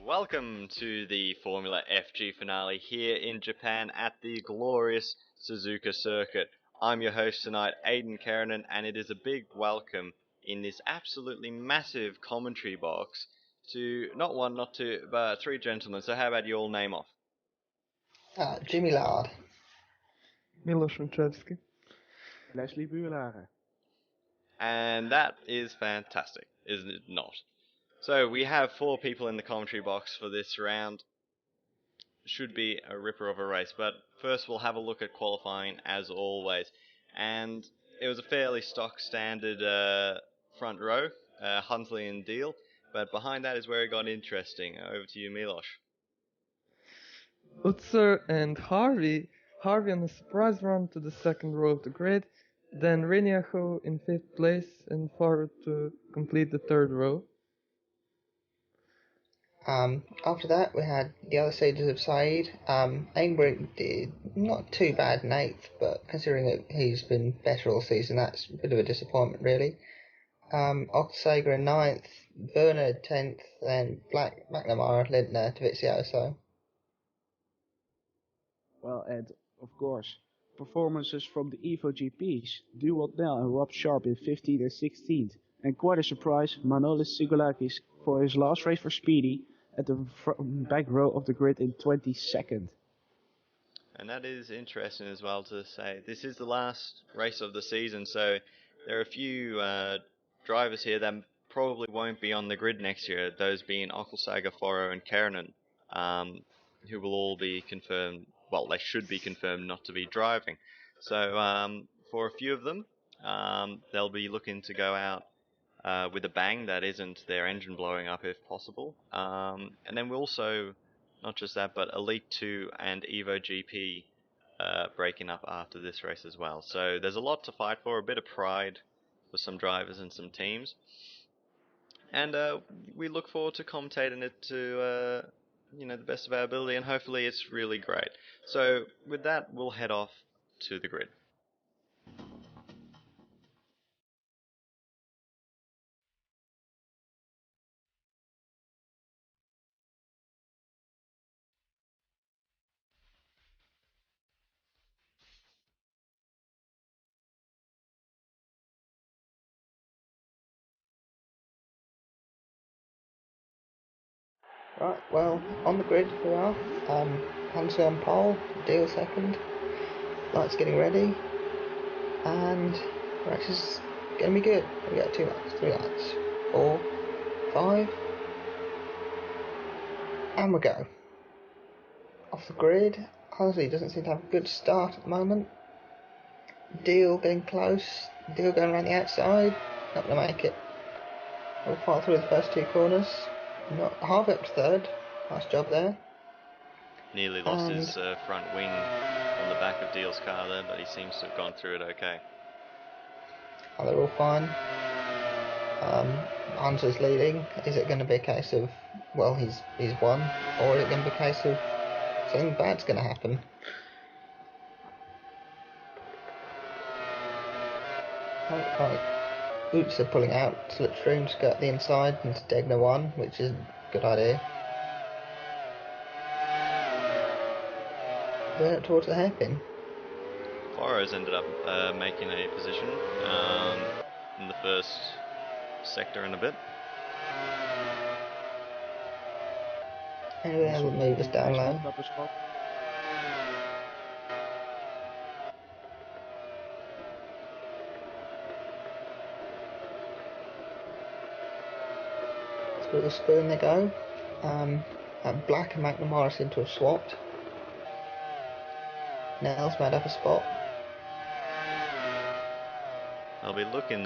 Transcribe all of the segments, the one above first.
Welcome to the Formula FG finale here in Japan at the glorious Suzuka circuit. I'm your host tonight, Aidan Keranen, and it is a big welcome in this absolutely massive commentary box to not one, not two, but three gentlemen. So how about you all name off? Jimmy Lard. Milos Winchevsky. Leslie Buurlaren. And that is fantastic, isn't it not? So we have four people in the commentary box for this round. Should be a ripper of a race, but first we'll have a look at qualifying as always. And it was a fairly stock standard front row, Huntley and Deal, but behind that is where it got interesting. Over to you, Milos. Utzer and Harvey on a surprise run to the second row of the grid, then Reniaho in 5th place and forward to complete the third row. After that, we had the other stages of Saeed. Ainbrink did not too bad in 8th, but considering that he's been better all season, that's a bit of a disappointment, really. Oxager in 9th, Bernard 10th, and Black, McNamara, Lindner, Dovizioso. Well, and of course, performances from the Evo GPs, Duwalt Nell and Rob Sharp in 15th and 16th. And quite a surprise, Manolis Sigolakis for his last race for Speedy at the back row of the grid in 22nd. And that is interesting as well to say. This is the last race of the season, so there are a few drivers here that probably won't be on the grid next year, those being Okelsager, Foro and Keranen, who will all be confirmed, well, they should be confirmed not to be driving. So for a few of them, they'll be looking to go out with a bang that isn't their engine blowing up if possible. And then we also, not just that, but Elite 2 and Evo GP breaking up after this race as well. So there's a lot to fight for, a bit of pride for some drivers and some teams. And we look forward to commentating it to the best of our ability, and hopefully it's really great. So with that, we'll head off to the grid. Right, well, on the grid we are. Huntley on pole, Deal second. Lights getting ready. And the race is going to be good. We got 2 laps, 3 laps, 4, 5. And we go. Off the grid. Honestly, doesn't seem to have a good start at the moment. Deal getting close. Deal going around the outside. Not going to make it. We'll file through the first 2 corners. Not halfway up to third. Nice job there. Nearly lost his front wing on the back of Deal's car there, but he seems to have gone through it okay. Oh, they're all fine. Hunter's leading. Is it going to be a case of, well, he's won, or is it going to be a case of something bad's going to happen? Right. Oops are pulling out slipstream to go up the inside into Degner 1, which is a good idea. Going up towards the hairpin. Foro's ended up making a position in the first sector in a bit. Anyway, that'll move us down low. Through the spoon they go. Black and McNamara seem to have swapped. Nels made up a spot. I'll be looking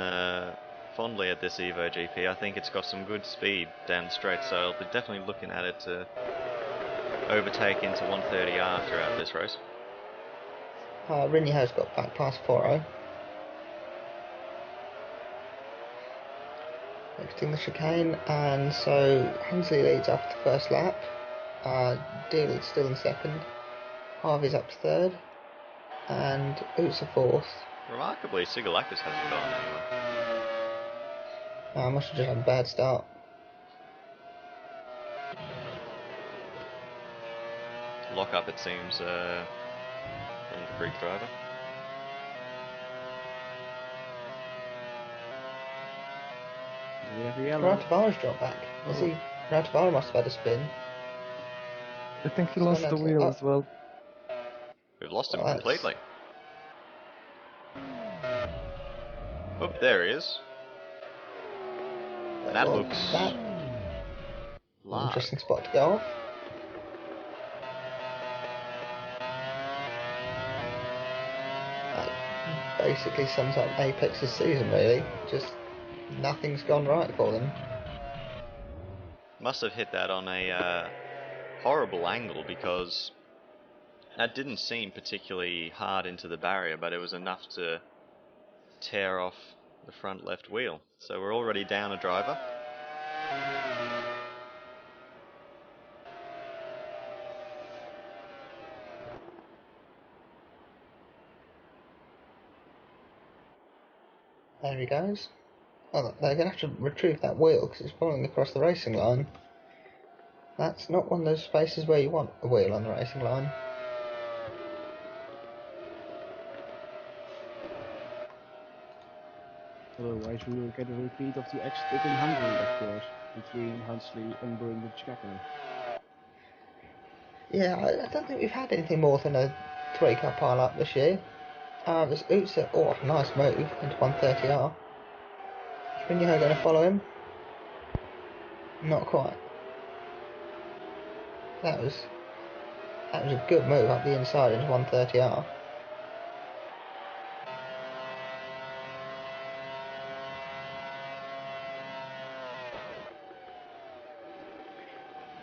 fondly at this Evo GP. I think it's got some good speed down the straight, so I'll be definitely looking at it to overtake into 130R throughout this race. Rinny has got back past 4-0. Exiting the chicane, and so Hensley leads after the first lap. Deal is still in second. Harvey's up to third, and Oots are fourth. Remarkably, Sigolakis hasn't gone anywhere. Must have just had a bad start. lock up, it seems, from the Prix driver. We have a yellow. Ratavaro's dropped back. Is he? Ratavaro must have had a spin. I think he lost the wheel as well. We've lost him completely. Oh, there he is. That looks large. Interesting spot to go off. That basically sums up Apex's season, really. Just nothing's gone right for them. Must have hit that on a horrible angle, because that didn't seem particularly hard into the barrier, but it was enough to tear off the front left wheel. So we're already down a driver. There he goes. Oh, they're going to have to retrieve that wheel because it's falling across the racing line. That's not one of those spaces where you want a wheel on the racing line. Otherwise we will get a repeat of the accident in Hungary, of course, between Hunsley and Brun and Checo. Yeah, I don't think we've had anything more than a 3-car pile-up this year. There's Utsa, nice move into 130R. Is Rinho going to follow him? Not quite. That was a good move up the inside into 130R.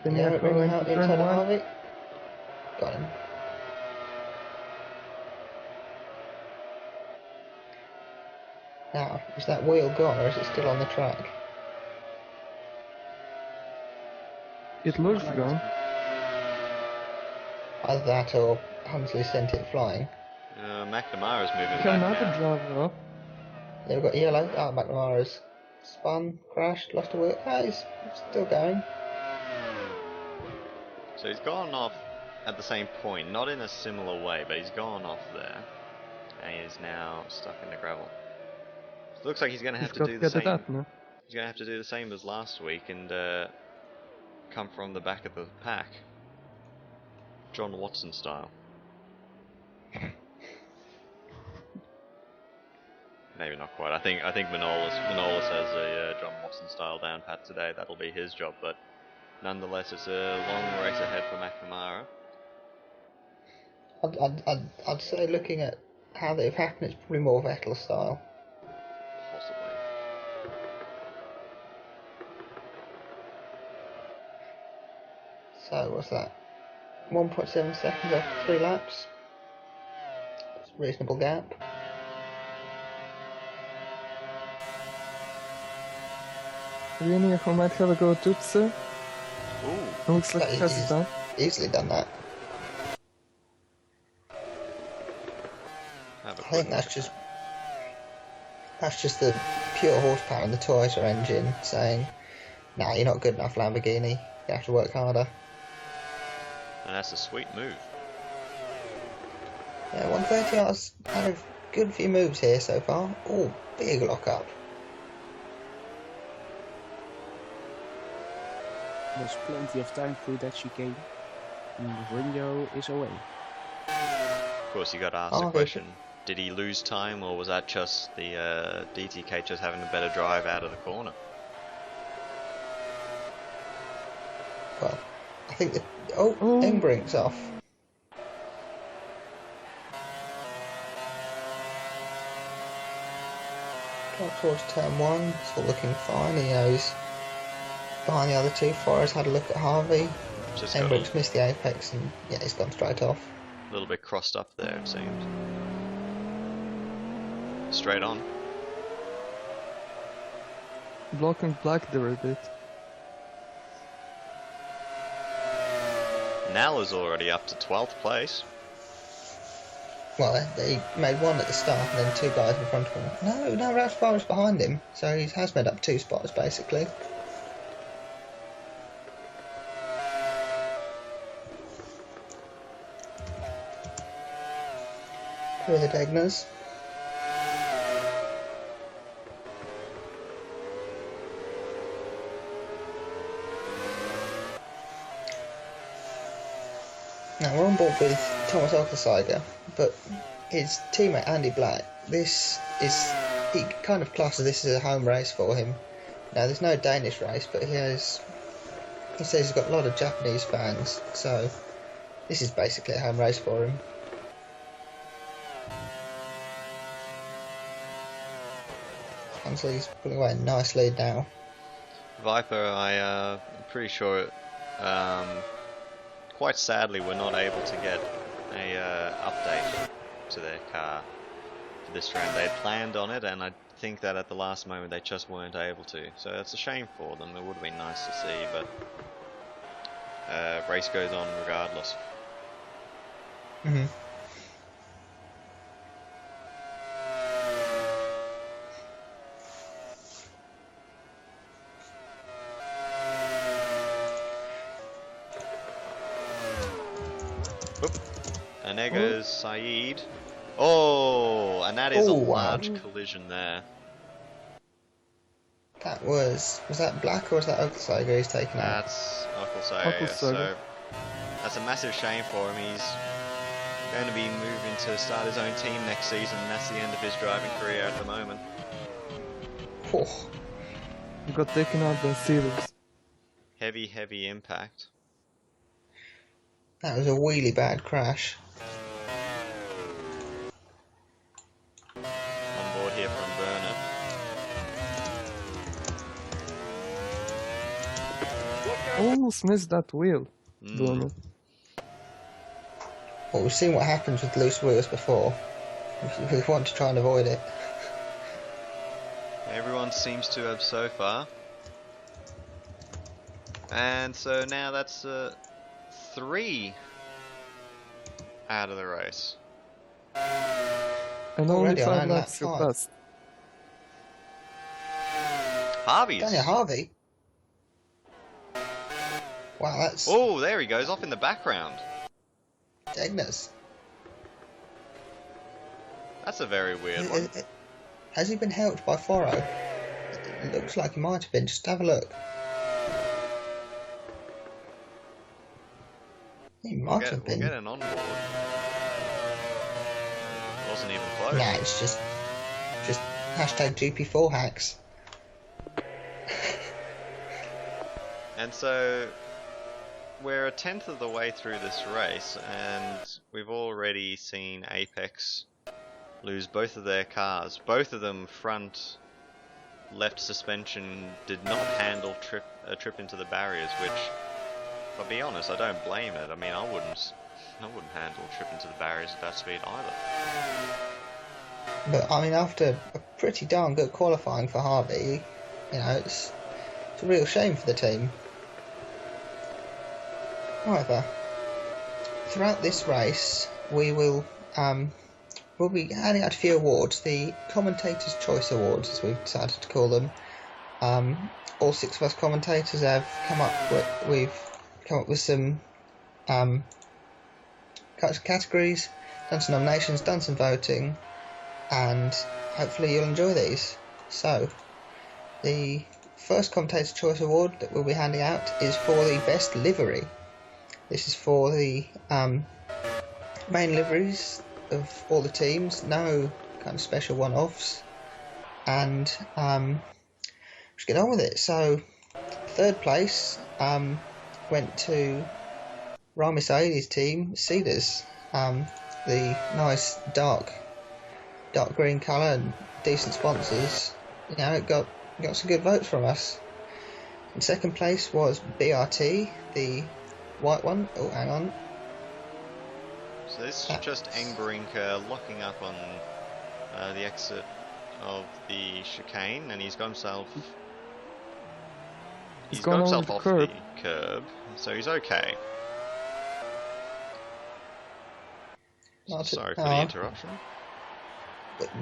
Rinho going to turn inside of one. Harvey. Got him. Now, is that wheel gone or is it still on the track? It looks gone. Either that or Hunsley sent it flying. McNamara's moving We have back another now. driver up. Yeah, we've got yellow. McNamara's spun, crashed, lost a wheel. He's still going. So he's gone off at the same point, not in a similar way, but he's gone off there. And he is now stuck in the gravel. So it looks like he's going to have to do the same. Now. He's going to have to do the same as last week and come from the back of the pack. John Watson style. Maybe not quite. I think Manolis has a John Watson style down pat today. That'll be his job, but nonetheless, it's a long race ahead for McNamara. I'd say looking at how they've happened, it's probably more Vettel style. Possibly. So what's that? 1.7 seconds after 3 laps. It's a reasonable gap. Rinho might have a go at Utsa. Ooh. Looks like he has it done. Easily done that. I think that's just the pure horsepower in the Toyota engine saying, nah, you're not good enough, Lamborghini. You have to work harder. And that's a sweet move. Yeah, 130R's had a good few moves here so far. Oh, big lock up. There's plenty of time through that chicane, and Rinho is away. Of course, you got to ask the question: did he lose time, or was that just the DTK just having a better drive out of the corner? Well, I think that. Engbrink's off. Got towards turn 1, it's all looking fine. He knows behind the other two. Forrest had a look at Harvey. Engbrink's missed the apex and yeah, he's gone straight off. A little bit crossed up there, it seems. Straight on. Blocking black there a bit. Nal is already up to 12th place. Well, he made one at the start and then 2 guys in front of him. No, Ralph Barr's behind him, so he has made up 2 spots basically. Through the Degners. Now we're on board with Thomas Ockelseiger, but his teammate Andy Black, he kind of classes this as a home race for him. Now there's no Danish race, but he says he's got a lot of Japanese fans, so this is basically a home race for him. Hansley's pulling away a nice lead now. Viper, I'm pretty sure, quite sadly, we're not able to get a update to their car for this round. They had planned on it, and I think that at the last moment they just weren't able to. So it's a shame for them. It would have been nice to see, but race goes on regardless. Mm-hmm. And there goes Saeed. Oh, and that is a large collision there. That was that Black or was that Ockelseiger he's taken out? That's Ockelseiger. So that's a massive shame for him. He's going to be moving to start his own team next season, and that's the end of his driving career at the moment. Oh. He got taken out by Sealers. Heavy impact. That was a really bad crash. On board here from Bernard. Almost missed that wheel, Bernard. Well, we've seen what happens with loose wheels before. We want to try and avoid it. Everyone seems to have so far. And so now that's 3 out of the race. And only Already on 5 laps lap passed. Harvey's. Daniel Harvey. Wow, that's Oh, there he goes, off in the background. Degners. That's a very weird one. Has he been helped by Foro? It looks like he might have been. Just have a look. He might have We'll been. get an onboard. Wasn't even close. Nah, it's just hashtag GP4 hacks. And so we're a tenth of the way through this race, and we've already seen Apex lose both of their cars. Both of them front left suspension did not handle a trip into the barriers, which, if I'll be honest, I don't blame it. I mean, I wouldn't handle a trip into the barriers at that speed either. But I mean, after a pretty darn good qualifying for Harvey, you know, it's a real shame for the team. However, throughout this race, we'll be handing out a few awards, the Commentators' Choice Awards, as we've decided to call them. All 6 of us commentators have come up with some categories, done some nominations, done some voting, and hopefully you'll enjoy these. So, the first Commentator's Choice Award that we'll be handing out is for the best livery. This is for the main liveries of all the teams, no kind of special one-offs, and let's get on with it. So, 3rd place went to Rami Saeedi's team, Cedars. The nice dark green colour and decent sponsors. You know, it got some good votes from us. In 2nd place was BRT, the white one. Oh, hang on. So this is just Engbrink locking up on the exit of the chicane, and he's got himself off the curb, so he's okay. Sorry for the interruption.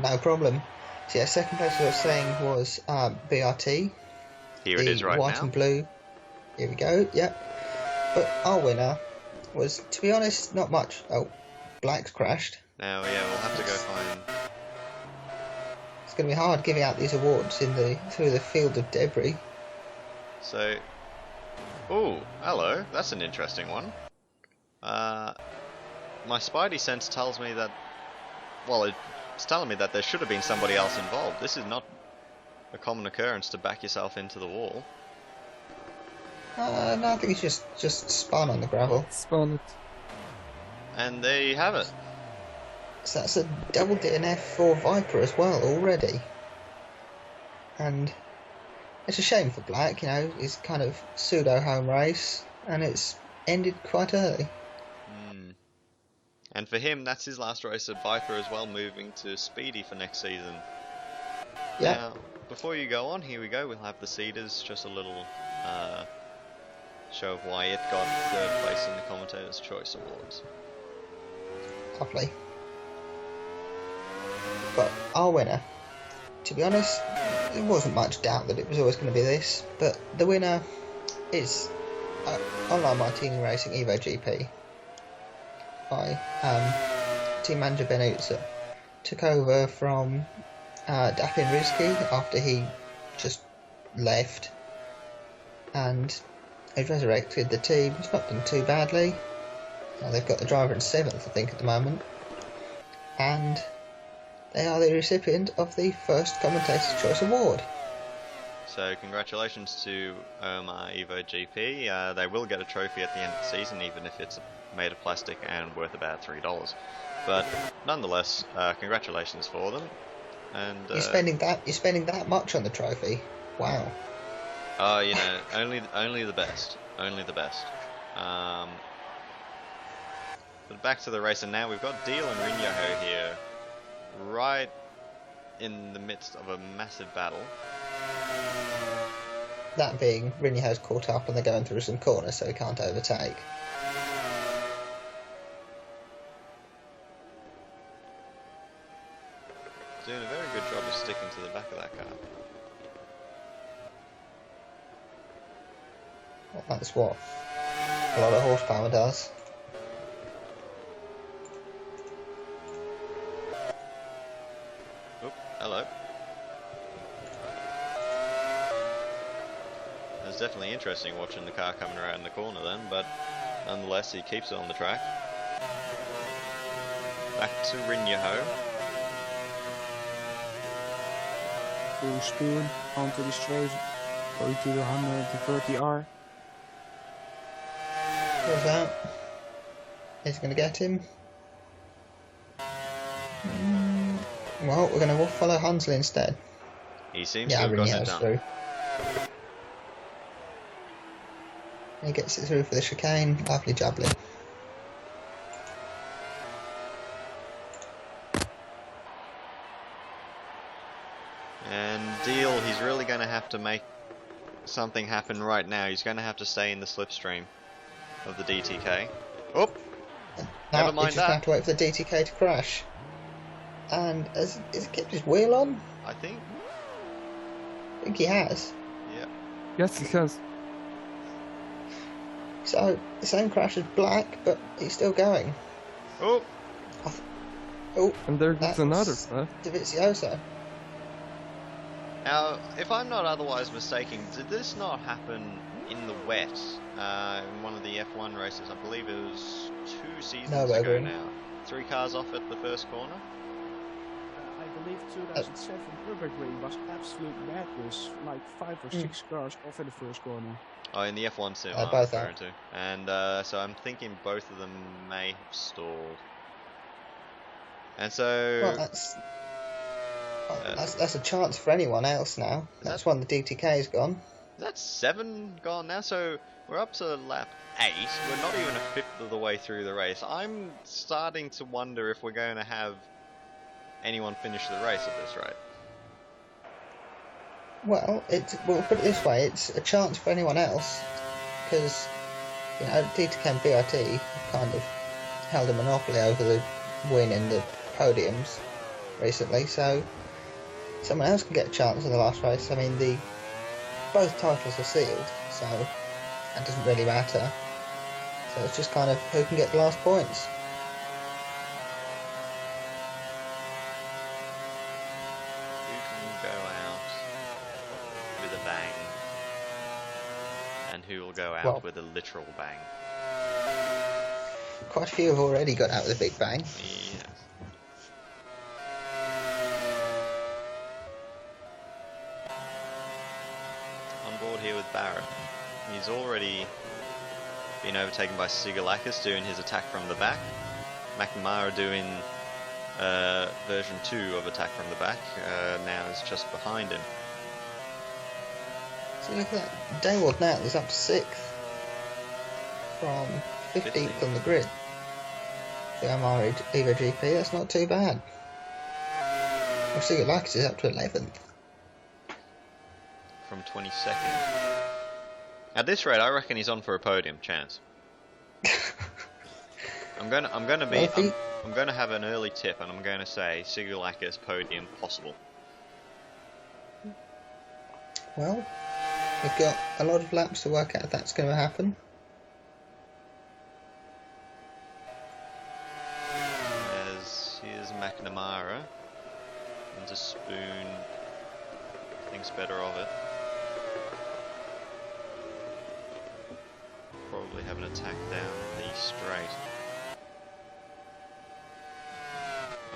No problem. So yeah, 2nd place, as I was saying, was BRT. Here it is right white now. And blue. Here we go. Yep. But our winner was, to be honest, not much. Oh, Black's crashed. Now, yeah, we'll have to go find... It's going to be hard giving out these awards through the field of debris. So... Oh, hello. That's an interesting one. My spidey sense tells me that... Well, it's telling me that there should have been somebody else involved. This is not a common occurrence to back yourself into the wall. No, I think it's just spun on the gravel. Spawn it. And there you have it. So that's a double DNF for Viper as well already. And it's a shame for Black, you know, his kind of pseudo home race, and it's ended quite early. And for him, that's his last race at Viper as well, moving to Speedy for next season. Yeah. Now, before you go on, here we go. We'll have the Cedars, just a little show of why it got third place in the Commentator's Choice Awards. Lovely. But our winner, to be honest, there wasn't much doubt that it was always going to be this, but the winner is Online Martini Racing Evo GP by team manager Ben Utzer. Took over from Dapin Rizki after he just left, and they've resurrected the team. It's not done too badly. They've got the driver in 7th, I think, at the moment, and they are the recipient of the first Commentator's Choice Award. So congratulations to Omar Evo GP. They will get a trophy at the end of the season, even if it's made of plastic and worth about $3. But nonetheless, congratulations for them. And You're spending that much on the trophy? Wow. Oh, you know, only the best, only the best. But back to the race, and now we've got Deal and Rinyaho here, right in the midst of a massive battle. That being, Rinyaho's caught up and they're going through some corners, so he can't overtake. Doing a very good job of sticking to the back of that car. Well, that's what a lot of horsepower does. Oop, hello. It's definitely interesting watching the car coming around the corner then, but nonetheless he keeps it on the track. Back to Rinyaho. Full spoon onto the straight, going to the 130R. What's that? Is going to get him? Well, we're going to follow Hansley instead. He seems to have got it Rinyaho's done. through. He gets it through for the chicane. Lovely jubbly. And Deal, he's really going to have to make something happen right now. He's going to have to stay in the slipstream of the DTK. Oh, never mind he's just going to have to wait for the DTK to crash. And has he kept his wheel on? I think. I think he has. Yeah. Yes, it has. So, the same crash as Black, but he's still going. Oh, Oh, And there goes another path. Davizioso. now, if I'm not otherwise mistaken, did this not happen in the wet in one of the F1 races? I believe it was 2 seasons ago now. 3 cars off at the first corner? I believe 2007 Nürburgring was absolute madness, like 5 or 6 cars off in the first corner. Oh, in the F1 sim I'm both referring to. And so I'm thinking both of them may have stalled. And so... Well, that's a chance for anyone else now. That's when the DTK's gone. That's 7 gone now, so we're up to lap 8. We're not even a fifth of the way through the race. I'm starting to wonder if we're going to have anyone finish the race at this rate. Well, we'll put it this way, it's a chance for anyone else, because, you know, DTK and BRT kind of held a monopoly over the win in the podiums recently, so someone else can get a chance in the last race. I mean, both titles are sealed, so that doesn't really matter. So it's just kind of who can get the last points. will go out Well, with a literal bang. quite a few have already got out with a big bang. Yes. On board here with Barrett. He's already been overtaken by Sigalakis doing his attack from the back. McNamara doing version 2 of attack from the back. Now is just behind him. See, look at that. Dayward now is up to 6th from 15th on the grid. The Omar Evo GP, that's not too bad. Well, Sigalakis is up to 11th. From 22nd. At this rate, I reckon he's on for a podium chance. I'm gonna have an early tip, and I'm gonna say Sigalakis podium possible. Well, we've got a lot of laps to work out if that's going to happen. Here's McNamara. And to Spoon thinks better of it. Probably have an attack down the straight.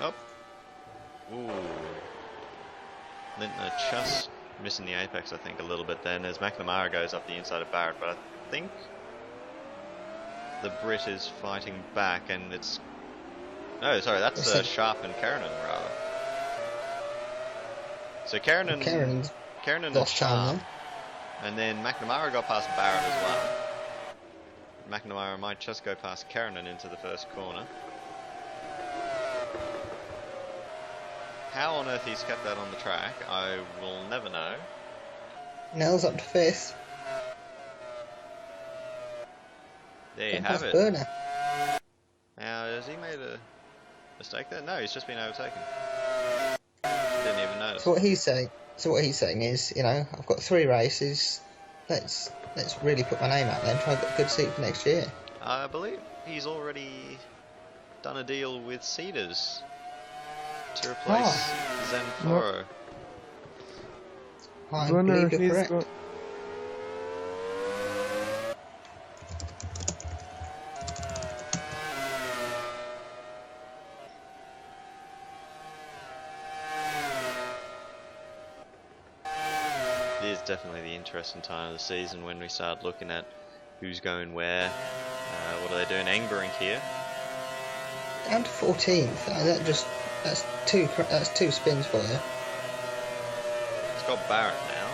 Oh. Ooh. Lintner just missing the apex, I think, a little bit then as McNamara goes up the inside of Barrett, but I think the Brit is fighting back and it's... No, sorry, that's Sharp and Keranen, rather. So Keranen and Sharp, and then McNamara got past Barrett as well. McNamara might just go past Keranen into the first corner. How on earth he's kept that on the track, I will never know. Nell's up to 5th. There you have it. Burner. Now, has he made a mistake there? No, he's just been overtaken. Didn't even notice. So what he's saying is, you know, I've got 3 races. Let's really put my name out there and try to get a good seat for next year. I believe he's already done a deal with Cedars to replace Zenforo. I believe you're correct. It is definitely the interesting time of the season when we start looking at who's going where. What are they doing? Engberink here. Down to 14th. That's two spins for you. It's got Barrett now,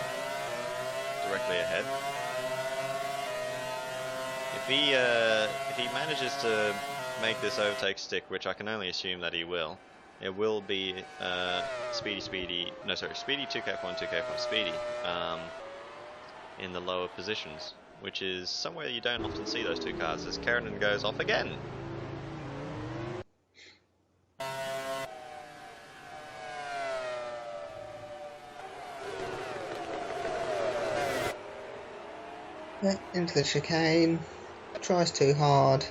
directly ahead. If he manages to make this overtake stick, which I can only assume that he will, it will be Speedy 2K1, 2K1 Speedy in the lower positions, which is somewhere you don't often see those two cars as Keranen goes off again. Into the chicane, tries too hard,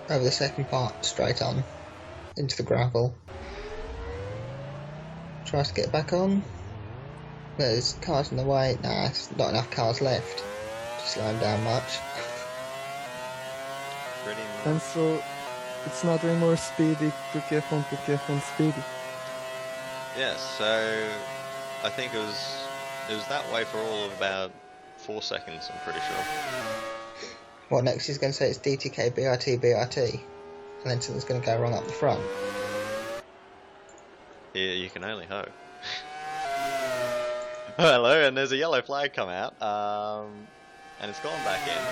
over the second part, straight on, into the gravel. Tries to get back on. There's cars in the way. Nah, there's not enough cars left to slow him down much. Pretty much. And so it's not anymore Speedy, 2K1 Speedy. Yes, so I think it was that way for all of about 4 seconds, I'm pretty sure. What next he's going to say it's DTK, BRT, and then something's going to go wrong up the front. Yeah, you can only hope. Hello, and there's a yellow flag come out, and it's gone back in.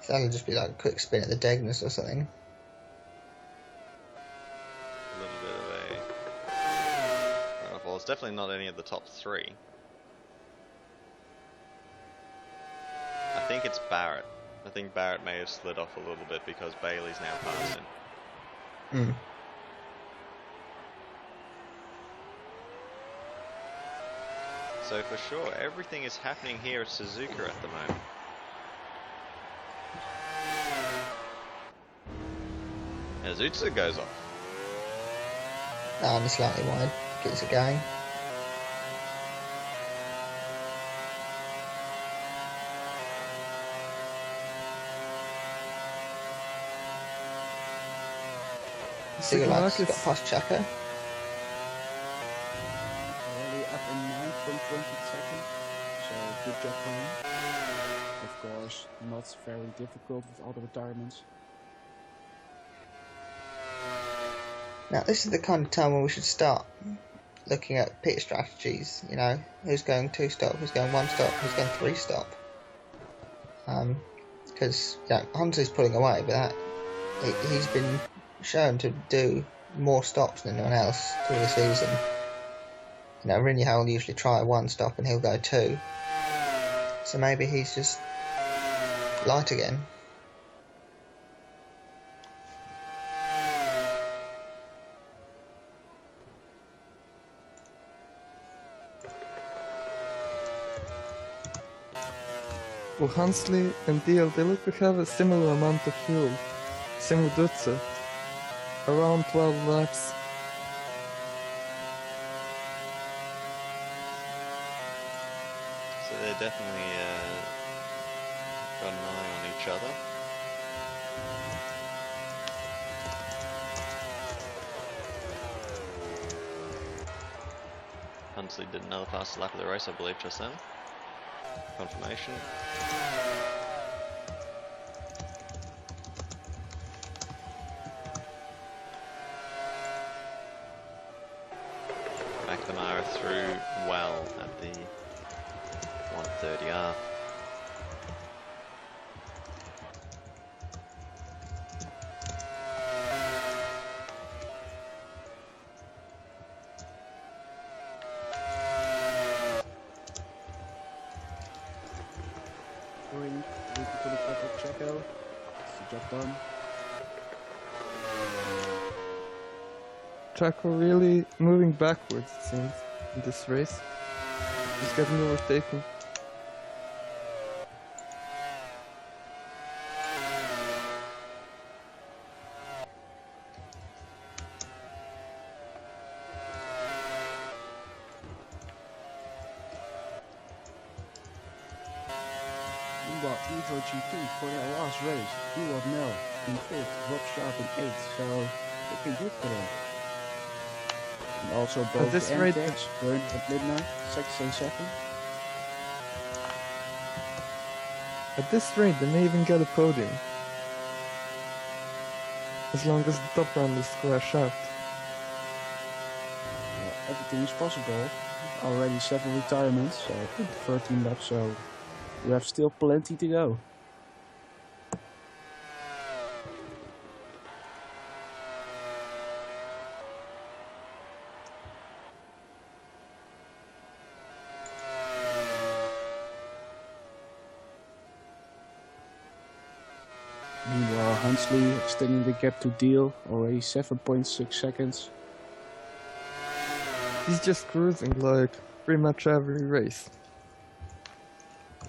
So that'll just be like a quick spin at the Degness or something. A little bit of a... Well, it's definitely not any of the top 3. I think it's Barrett. I think Barrett may have slid off a little bit because Bailey's now past him. So for sure, everything is happening here at Suzuka at the moment. As Utsu goes off. And slightly wide, gets it going. Sigurlax got Sigurlax. past Chaka. Already up in 9th from 22nd, so good job for him. Of course, not very difficult with all the retirements. Now this is the kind of time when we should start looking at pit strategies. You know, who's going 2-stop, who's going 1-stop, who's going 3-stop. Because Hansley's pulling away, but that he's been shown to do more stops than anyone else through the season. You know, Rinja will usually try 1-stop and he'll go 2. So maybe he's just light again. Well, Hansley and DL, they look to have a similar amount of fuel. Same with Dutze. Around 12 laps. So they definitely got an eye on each other. Huntley did another fast lap of the race, I believe, just then. Confirmation. McNamara through well at the 130R. Looking for the cut of Checo. That's the job done. Chaco really moving backwards, it seems, in this race. He's getting overtaken. Meanwhile, FFG for their last race, Ewart Nell in 5th, Rob Sharp in 8th, so looking good for them. And also both this the rate- MTechs, Bern and Lindner, 6th and 7th. At this rate, they may even get a podium. As long as the top runners crash out. Everything is possible. Already 7 retirements, so 13 laps, so we have still plenty to go. Meanwhile, Hansley extending the gap to Deal, already 7.6 seconds. He's just cruising like pretty much every race.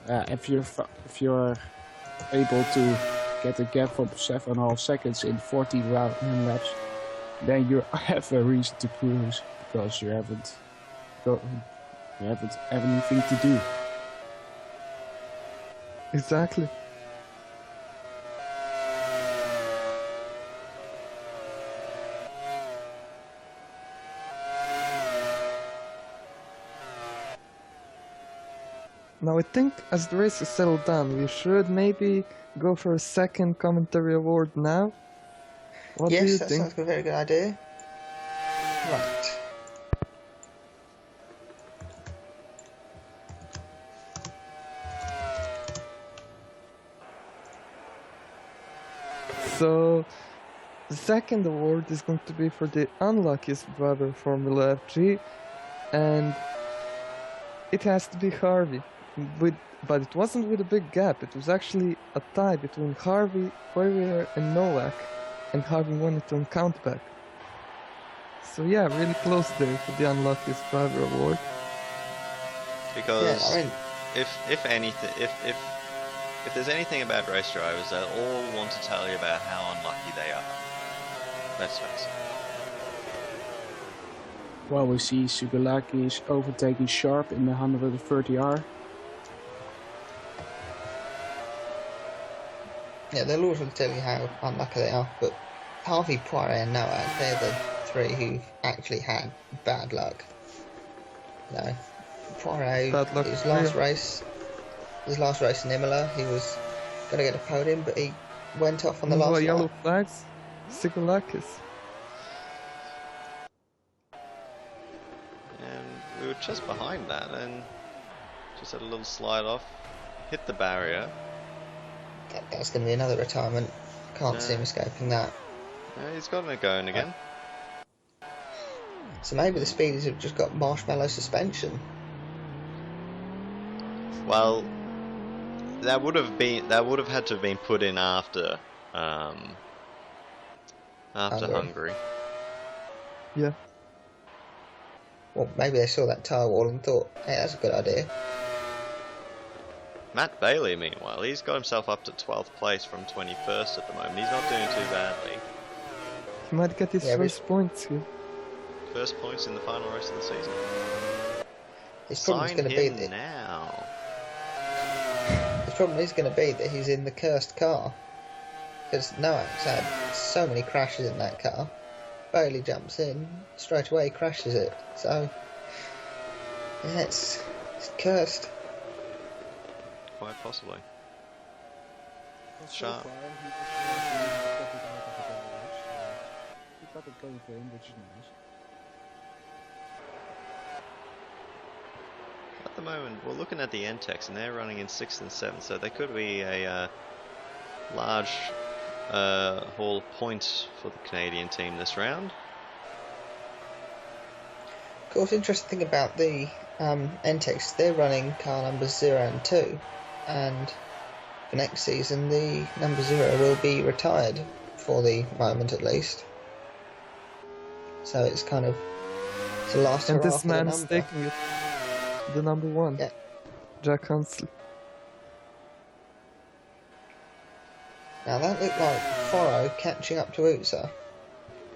If you're able to get a gap from 7.5 seconds in 14 laps, then you have a reason to cruise because you haven't anything to do. Exactly. Now I think as the race is settled down, we should maybe go for a second commentary award now. What do you Yes, that think? sounds like a very good idea. Right. So, the second award is going to be for the unluckiest driver of Formula FG, and it has to be Harvey. But it wasn't with a big gap, it was actually a tie between Harvey, Poirier and Nowak, and Harvey won it on countback. So yeah, really close there for the unluckiest driver award. Because Yeah, I mean, if anything, if there's anything about race drivers, they'll all want to tell you about how unlucky they are. Let's face it. Well, we see Sugilakis overtaking Sharp in the 130R. yeah, they'll always tell you how unlucky they are, but Harvey, Poirot, and Noah, they're the three who've actually had bad luck. You know, Poirot, Bad luck his for real. last race in Imola, he was going to get a podium, but he went off on the last Yellow lap. flags. Sigolakis. And we were just behind that and just had a little slide off, hit the barrier. That's going to be another retirement. Can't see him escaping that. He's got it going again. So maybe the speeders have just got marshmallow suspension. Well, that would have had to have been put in after Hungary. Yeah. Well, maybe they saw that tyre wall and thought, hey, that's a good idea. Matt Bailey, meanwhile, he's got himself up to 12th place from 21st at the moment. He's not doing too badly. He might get his first points here. First points in the final race of the season. His problem is going to be that now. his problem is going to be that he's in the cursed car, because Noak's had so many crashes in that car. Bailey jumps in straight away, crashes it. So yeah, it's cursed. Quite possibly. Well, so Sharp. far, he was he got it going for him, which is nice. At the moment, we're looking at the NTEX, and they're running in 6th and 7th, so they could be a large haul of points for the Canadian team this round. Of course, interesting thing about the NTEX, they're running car numbers 0 and 2, and for next season the number 0 will be retired, for the moment at least. So it's kind of the last hurrah And this for the man is number. taking it. The number 1. Yeah. Jack Hunsley. Now that looked like Foro catching up to Utsa.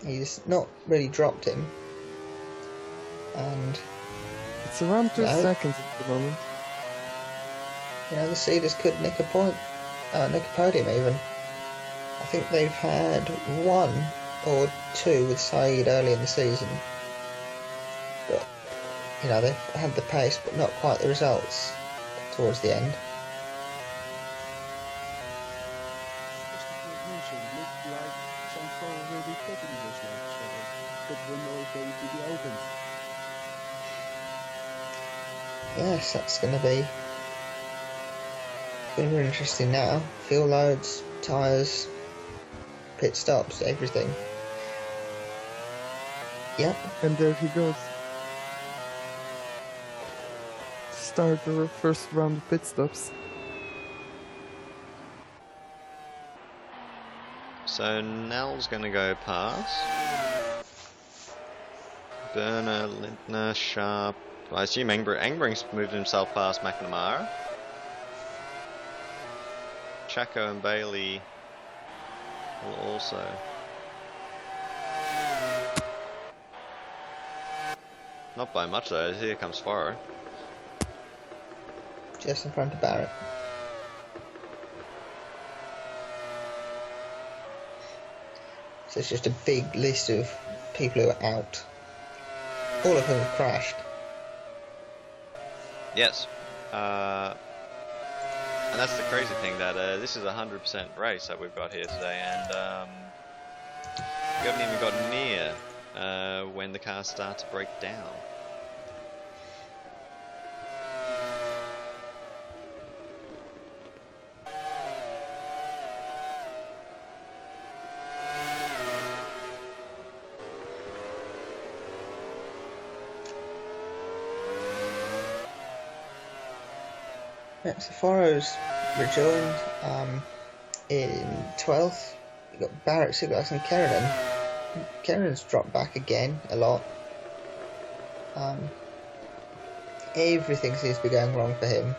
He's not really dropped him. And It's around 2 No. seconds at the moment. you know, the Cedars could nick a podium even. I think they've had 1 or 2 with Saeed early in the season. But, you know, they've had the pace, but not quite the results towards the end. Just to mention, it looked like Sanford will be taking this lap, so that window is going to be opened. Yes, that's going to be really interesting now. Fuel loads, tyres, pit stops, everything. Yep, And there he goes. Start the first round of pit stops. So Nell's going to go past. Berner, Lindner, Sharp. I assume Engbering's moved himself past McNamara. Chaco and Bailey will also. Not by much though, here comes Faro. just in front of Barrett. So it's just a big list of people who are out. All of whom have crashed. Yes. And that's the crazy thing, that this is a 100% race that we've got here today, and we haven't even got near when the cars start to break down. Yeah, so Foro's rejoined in 12th. We've got Barrett, Siglas and Kerrigan. Kerrigan's dropped back again a lot. Everything seems to be going wrong for him.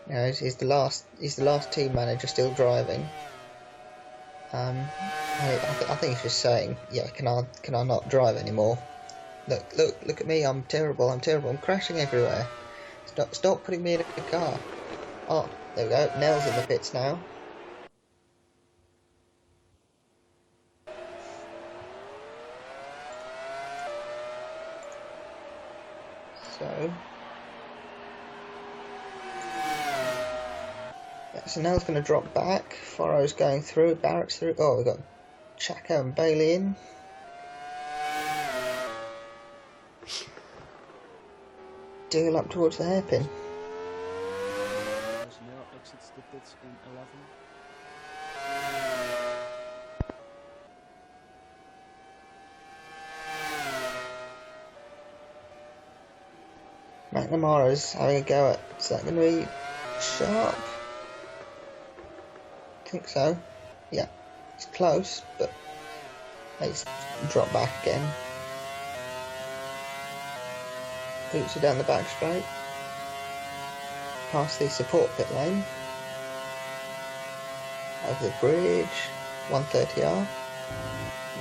You know, he's the last team manager still driving. I think he's just saying, yeah, can I not drive anymore? Look at me, I'm terrible, I'm crashing everywhere. Stop putting me in a car. Oh, there we go, Nell's in the pits now. So Snell's going to drop back. Foro's going through. Barrett's through. Oh, we've got Chaco and Bailey in. Deal up towards the hairpin. Snell exits the pits in 11. McNamara's having a go at. Is that going to be Sharp? I think so. Yeah, it's close, but he's dropped back again. Boots are down the back straight. Past the support pit lane. Over the bridge. 130R.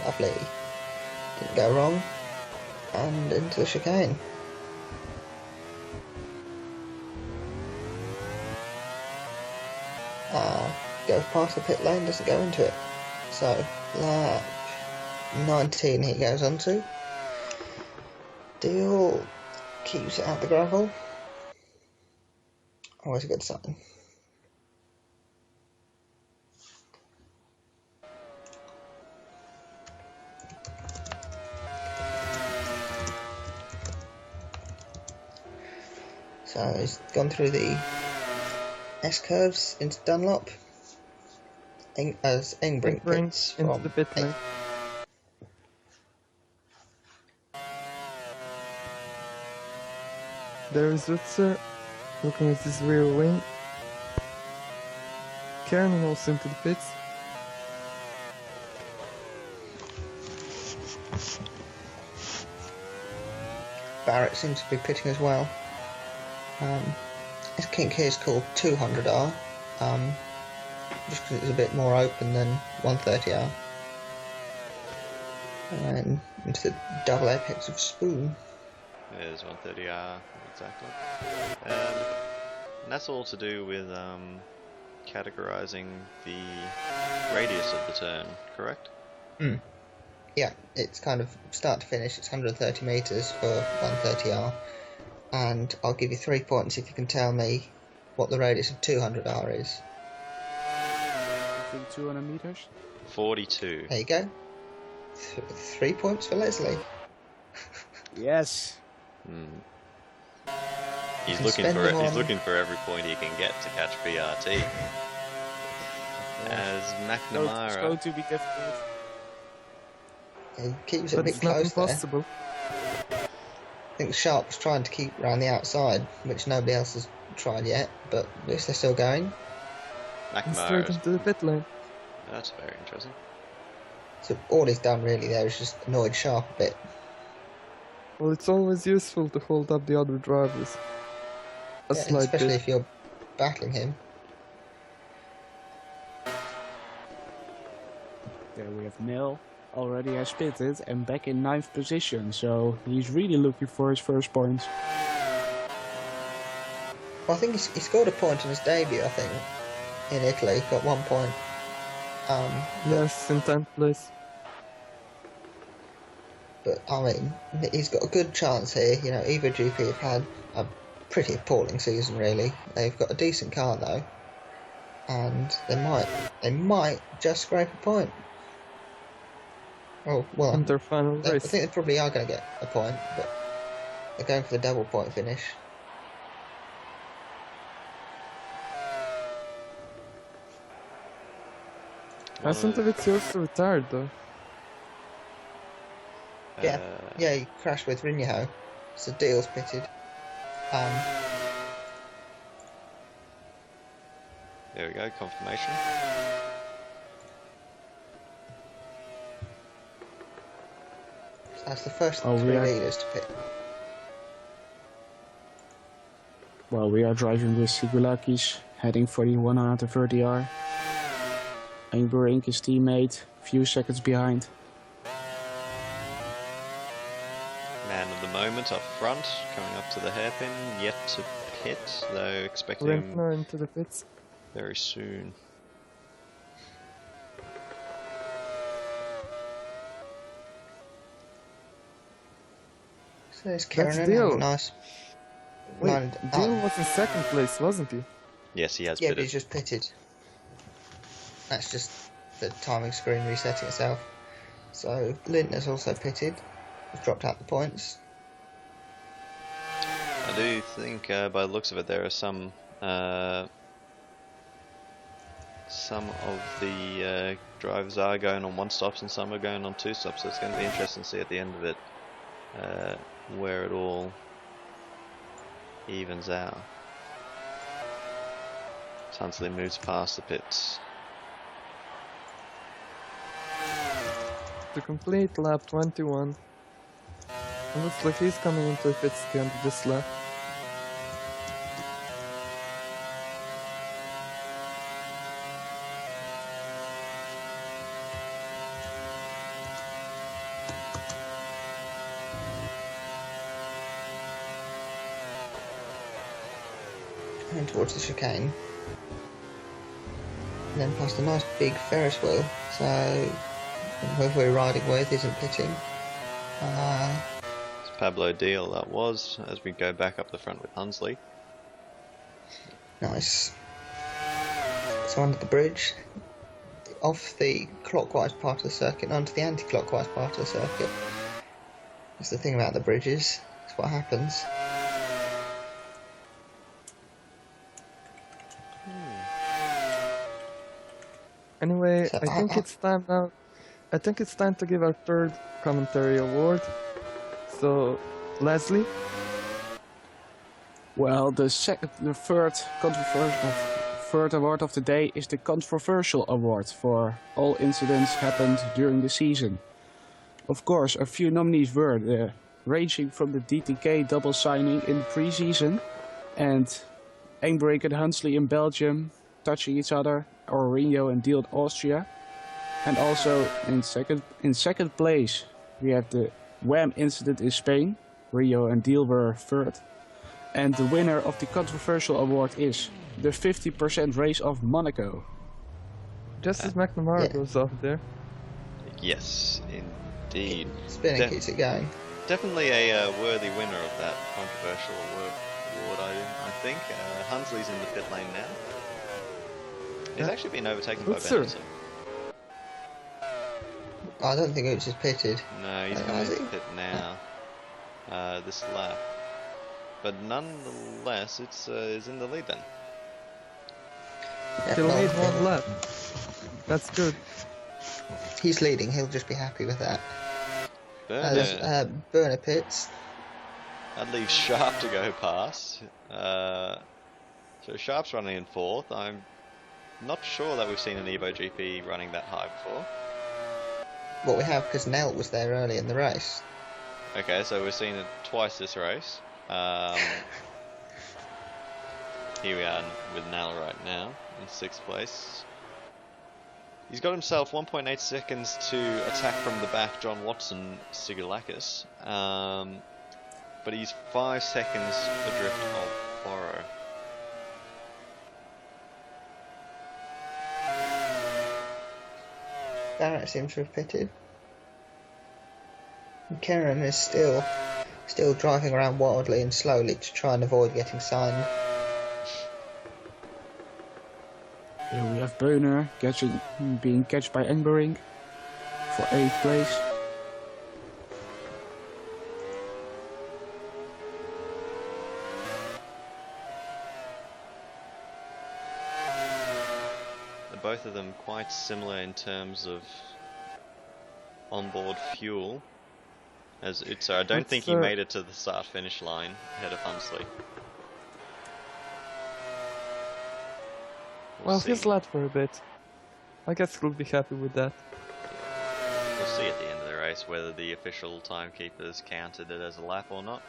Lovely. Didn't go wrong. And into the chicane. Goes past the pit lane, doesn't go into it. So, lap 19 he goes onto. Deal keeps it out the gravel. Always a good sign. So he's gone through the S-curves into Dunlop. As Engbrink pits into from the pit lane. There is Rutzer looking at his rear wing. Karen also into the pits. Barrett seems to be pitting as well. This kink here is called 200R, just because it's a bit more open than 130R. And into the double apex of Spoon. There's 130R, exactly. And that's all to do with categorizing the radius of the turn, correct? Yeah, it's kind of start to finish, it's 130 metres for 130R. And I'll give you 3 points if you can tell me what the radius of 200R is. I think 200 meters. 42. There you go. 3 points for Leslie. Yes. He's can looking spend for them he's on- looking for every point he can get to catch BRT. As It's McNamara, going to be difficult. He keeps it a But bit it's not close there. impossible. I think Sharp was trying to keep around the outside, which nobody else has tried yet, but at least they're still going. And straight McNamara, into the pit lane. that's very interesting. So all he's done really there is just annoyed Sharp a bit. Well, it's always useful to hold up the other drivers. A Yeah, slight especially bit. if you're battling him. There we have Nil. Already has pitted and back in 9th position, so he's really looking for his first points. Well, I think he scored a point in his debut, I think, in Italy. Got 1 point. Yes, in 10th place. But, I mean, he's got a good chance here. You know, Evo GP have had a pretty appalling season, really. They've got a decent car, though. And they might just scrape a point. Oh, well, In their final I race. think they probably are going to get a point, but they're going for the double point finish. Hasn't Vizioso retired though? Yeah, he crashed with Rinyaho. So Deal's pitted. There we go, confirmation. So that's the first Oh, three yeah. leaders to pit. Well, we are driving with Sigulakis, heading for the 130R. Einberink, his teammate, few seconds behind. Man of the moment up front, coming up to the hairpin, yet to pit, though expecting him Rentner into the pits. very soon. So there's Karen Deal. having a nice Wait, lined Deal up. was in second place, wasn't he? Yes, he has Yeah, but pitted. he's just pitted. That's just the timing screen resetting itself. So Lindner's also pitted. He's dropped out the points. I do think, by the looks of it, there are some of the drivers are going on 1 stops and some are going on 2 stops. So it's going to be interesting to see at the end of it where it all evens out. Tunsley moves past the pits. To complete lap 21. It looks like he's coming into the pits at the end of this lap. And towards the chicane. And then past a nice big Ferris wheel. So whoever we're riding with isn't pitting. It's Pablo Deal that was, as we go back up the front with Hunsley. Nice. So under the bridge, off the clockwise part of the circuit, onto the anti-clockwise part of the circuit. That's the thing about the bridges. That's what happens. Anyway, So, I think it's time now. I think it's time to give our third commentary award. So, Leslie. Well, the third award of the day is the controversial award for all incidents happened during the season. Of course, a few nominees were ranging from the DTK double signing in pre-season and Engbrink and Hunsley in Belgium touching each other, or Rinho and Deal in Austria. And also in second place we have the Wham incident in Spain. Rinho and Deal were third. And the winner of the controversial award is the 50% race of Monaco. Justice McNamara yeah. goes off there. Yes, indeed. Spinning keeps it going. Definitely a worthy winner of that controversial award, I think. Hunsley's in the pit lane now. He's Yeah. actually been overtaken by Good, sir. Benson. I don't think Oots is pitted. No, he's Oh, coming is into he? pit now. This lap. But nonetheless, it's is in the lead then. Yeah, He'll well, need one lap. That's good. He's leading, he'll just be happy with that. Burner, Burner pits. that leaves Sharp to go past. So Sharp's running in 4th. I'm not sure that we've seen an Evo GP running that high before. What we have, because Nelt was there early in the race. Okay, so we've seen it twice this race. Here we are with Nell right now in 6th place. He's got himself 1.8 seconds to attack from the back John Watson Sigulakis, but he's 5 seconds adrift of Borrow. Barrett seems to have pitted. And Kernan is still driving around wildly and slowly to try and avoid getting signed. Here we have Beuner being catched by Engbrink for 8th place. Both of them quite similar in terms of onboard fuel. As Utsa, I don't think he made it to the start-finish line ahead of Hunsley. Well, he's led for a bit. I guess he'll be happy with that. We'll see at the end of the race whether the official timekeepers counted it as a lap or not.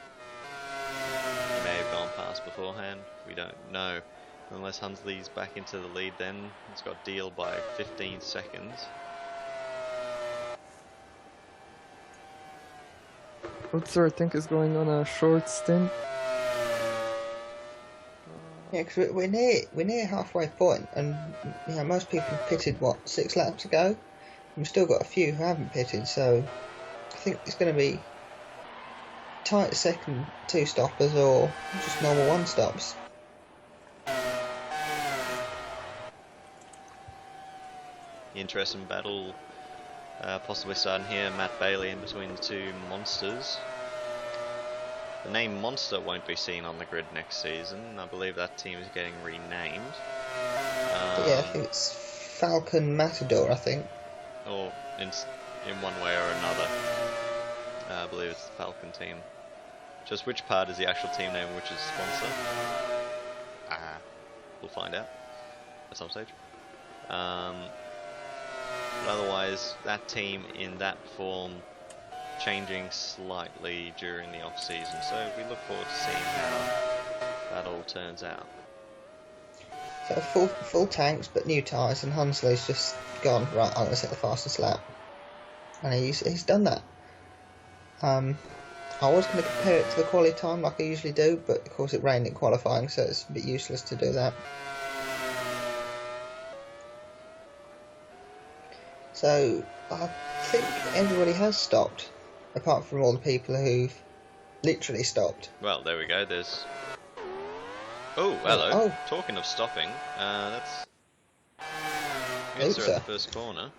He may have gone past beforehand, we don't know. Unless Hunsley's back into the lead then, he's got Deal by 15 seconds. Utser, I think, is going on a short stint. Yeah, because we're near halfway point, and you know most people pitted 6 laps ago. And we've still got a few who haven't pitted, so I think it's going to be tight second two stoppers or just normal one stops. Interesting battle possibly starting here. Matt Bailey in between the two monsters. The name Monster won't be seen on the grid next season. I believe that team is getting renamed. Yeah, I think it's Falcon Matador, I think. Or in one way or another. I believe it's the Falcon team. Just which part is the actual team name and which is sponsor? We'll find out at some stage. But otherwise, that team in that form changing slightly during the off season, so we look forward to seeing how that all turns out. So full tanks but new tyres, and Hunsley's just gone, right, I'm going to set the fastest lap. And he's done that. I was going to compare it to the quali time like I usually do, but of course it rained in qualifying, so it's a bit useless to do that. So I think everybody has stopped, apart from all the people who've literally stopped. Well, there we go, there's... Oh, hello. Oh. Talking of stopping, that's... Mincer at the first corner.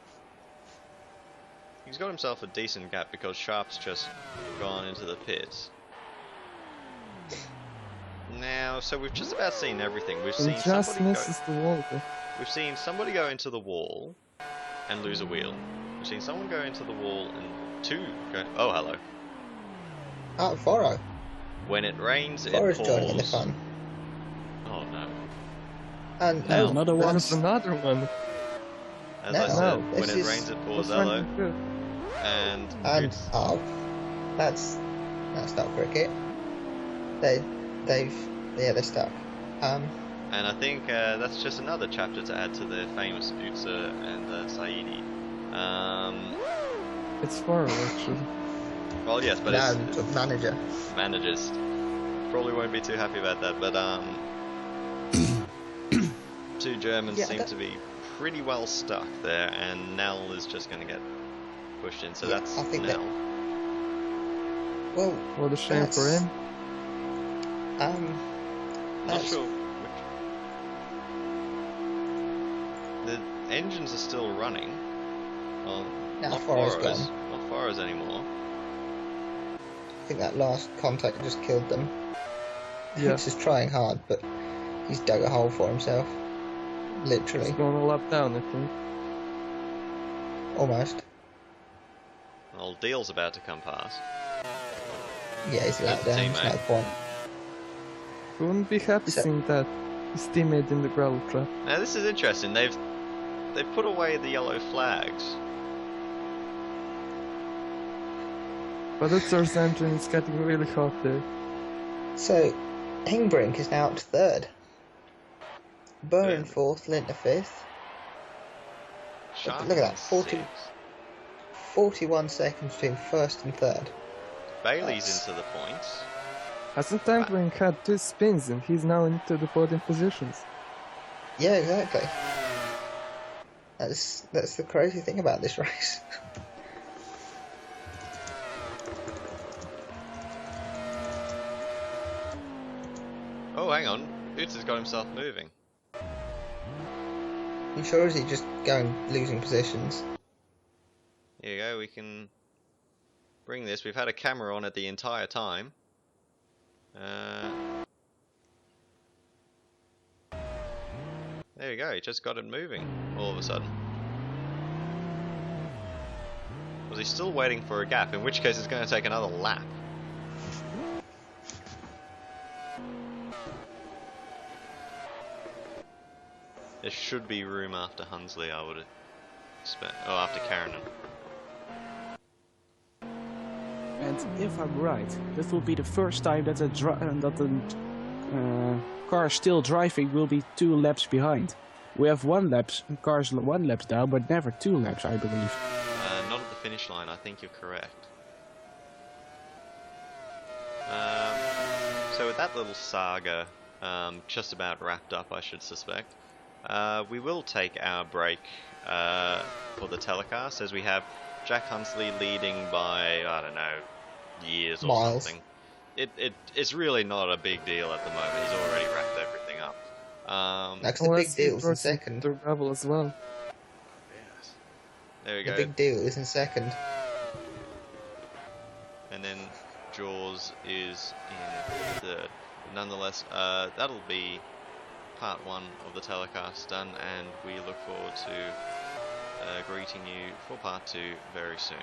He's got himself a decent gap because Sharp's just gone into the pits. Now, so we've just about seen everything. We've seen just misses the wall. We've seen somebody go into the wall and lose a wheel. We've seen someone go into the wall and two go... Oh, hello. Foro. When it rains, Foro's it pours. joining in the fun. Oh no. And No, another one. There's another one. As No, I said, this when it is- rains, it pours. That's Hello. right, good. And it's... that's not cricket. They're stuck. And I think that's just another chapter to add to the famous Utsa and Saidi. It's Faro actually. Well, yes, but No, it's the manager. managers probably won't be too happy about that. But two Germans Yeah, seem to be pretty well stuck there, and Nell is just going to get pushed in. So Yeah, that's I think Nell. Well, What a shame for that's- him. Not that's- sure. The engines are still running. Well, No, not Foro's Foro's. gone. Not Foro's anymore. I think that last contact just killed them. Yeah. He's just trying hard, but he's dug a hole for himself. Literally, He's going a lap down, I think. almost. Well, Deal's about to come past. Yeah, he's let Good down. There's no teammate. point. Wouldn't be happy So- seeing that. His teammate in the gravel trap. Now this is interesting. They've put away the yellow flags. But the third engine is getting really hot there. So, Hingbrink is now up to third. Burr in Good. fourth, Lintner fifth. Sharp look at that, in 40. sixth. 41 seconds between first and third. Bailey's That's- into the points. Hasn't Tankring had 2 spins and he's now into the podium positions? Yeah, exactly. That's the crazy thing about this race. Oh, hang on. Utz has got himself moving. You sure is he just going losing positions? Here you go. We can bring this. We've had a camera on it the entire time. There you go. He just got it moving all of a sudden. Was he still waiting for a gap? In which case, it's going to take another lap. There should be room after Hunsley, I would expect. Oh, after Karen. And if I'm right, this will be the first time that the car still driving will be 2 laps behind. We have cars 1 lap down, but never 2 laps, I believe. Not at the finish line, I think you're correct. So with that little saga just about wrapped up, I should suspect, we will take our break for the telecast, as we have Jack Hunsley leading by, I don't know, years or Miles. something. it's really not a big deal at the moment. He's already wrapped everything up. Like the Unless big he deal's in throws second. the gravel as well. Yes. There we The go. big deal is in second. And then Jaws is in third. Nonetheless, that'll be part one of the telecast done, and we look forward to greeting you for part two very soon.